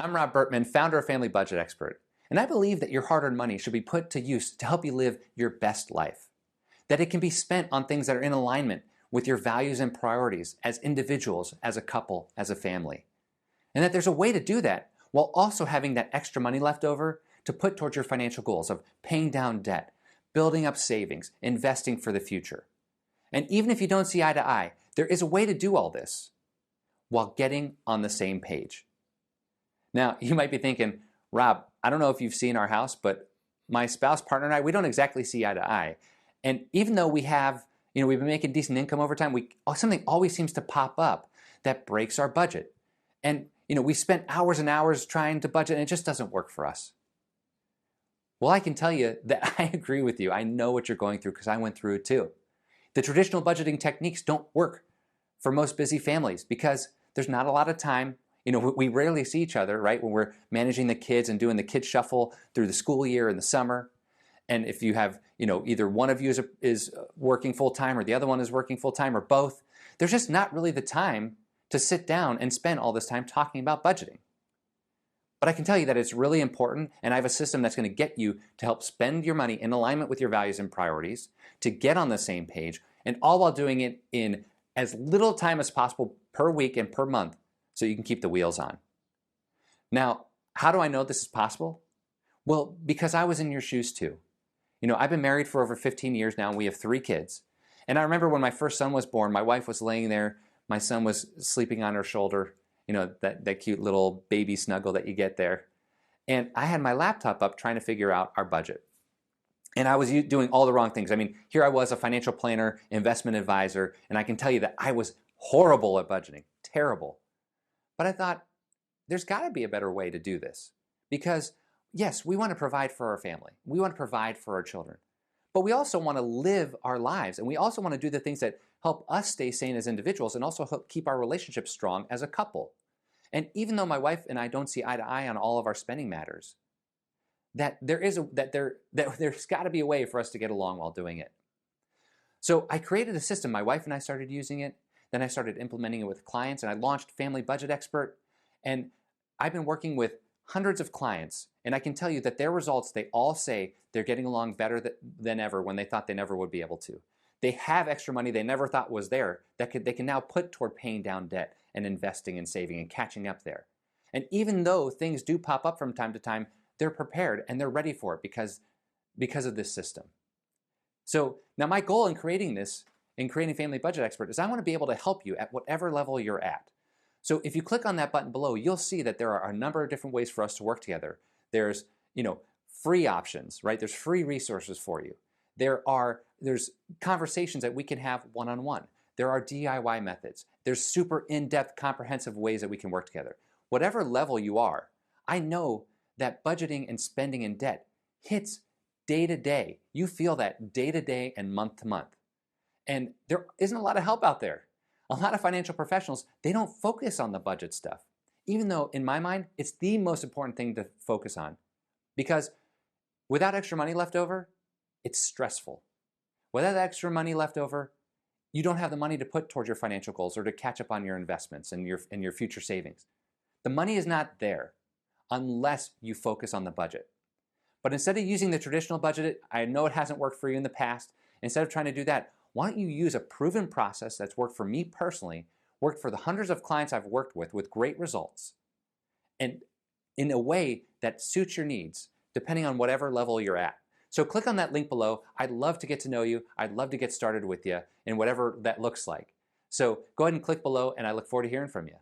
I'm Rob Bertman, founder of Family Budget Expert, and I believe that your hard-earned money should be put to use to help you live your best life. That it can be spent on things that are in alignment with your values and priorities as individuals, as a couple, as a family. And that there's a way to do that while also having that extra money left over to put towards your financial goals of paying down debt, building up savings, investing for the future. And even if you don't see eye to eye, there is a way to do all this while getting on the same page. Now, you might be thinking, Rob, I don't know if you've seen our house, but my spouse, partner, and I, we don't exactly see eye to eye. And even though we've been making decent income over time, something always seems to pop up that breaks our budget. And we spent hours and hours trying to budget, and it just doesn't work for us. Well, I can tell you that I agree with you. I know what you're going through because I went through it too. The traditional budgeting techniques don't work for most busy families because there's not a lot of time. We rarely see each other, right? When we're managing the kids and doing the kid shuffle through the school year and the summer. And if you have, either one of you is working full-time or the other one is working full-time or both, there's just not really the time to sit down and spend all this time talking about budgeting. But I can tell you that it's really important, and I have a system that's going to get you to help spend your money in alignment with your values and priorities, to get on the same page, and all while doing it in as little time as possible per week and per month so you can keep the wheels on. Now, how do I know this is possible? Well, because I was in your shoes too. I've been married for over 15 years now, and we have 3 kids. And I remember when my first son was born, my wife was laying there, my son was sleeping on her shoulder, that cute little baby snuggle that you get there. And I had my laptop up trying to figure out our budget. And I was doing all the wrong things. Here I was, a financial planner, investment advisor, and I can tell you that I was horrible at budgeting, terrible. But I thought, there's got to be a better way to do this. Because yes, we want to provide for our family. We want to provide for our children. But we also want to live our lives, and we also want to do the things that help us stay sane as individuals and also help keep our relationship strong as a couple. And even though my wife and I don't see eye to eye on all of our spending matters, there's got to be a way for us to get along while doing it. So I created a system. My wife and I started using it. Then I started implementing it with clients, and I launched Family Budget Expert. And I've been working with hundreds of clients, and I can tell you that their results, they all say they're getting along better than ever when they thought they never would be able to. They have extra money they never thought was there that they can now put toward paying down debt and investing and saving and catching up there. And even though things do pop up from time to time, they're prepared and they're ready for it because of this system. So now my goal in creating Family Budget Expert is I want to be able to help you at whatever level you're at. So if you click on that button below, you'll see that there are a number of different ways for us to work together. There's, free options, right? There's free resources for you. There's conversations that we can have one-on-one. There are DIY methods. There's super in-depth, comprehensive ways that we can work together. Whatever level you are, I know that budgeting and spending and debt hits day to day. You feel that day to day and month to month. And there isn't a lot of help out there. A lot of financial professionals, they don't focus on the budget stuff, even though in my mind, it's the most important thing to focus on. Because without extra money left over, it's stressful. Without extra money left over, you don't have the money to put towards your financial goals or to catch up on your investments and your future savings. The money is not there unless you focus on the budget. But instead of using the traditional budget, I know it hasn't worked for you in the past, instead of trying to do that, why don't you use a proven process that's worked for me personally, worked for the hundreds of clients I've worked with great results, and in a way that suits your needs, depending on whatever level you're at. So click on that link below. I'd love to get to know you. I'd love to get started with you in whatever that looks like. So go ahead and click below, and I look forward to hearing from you.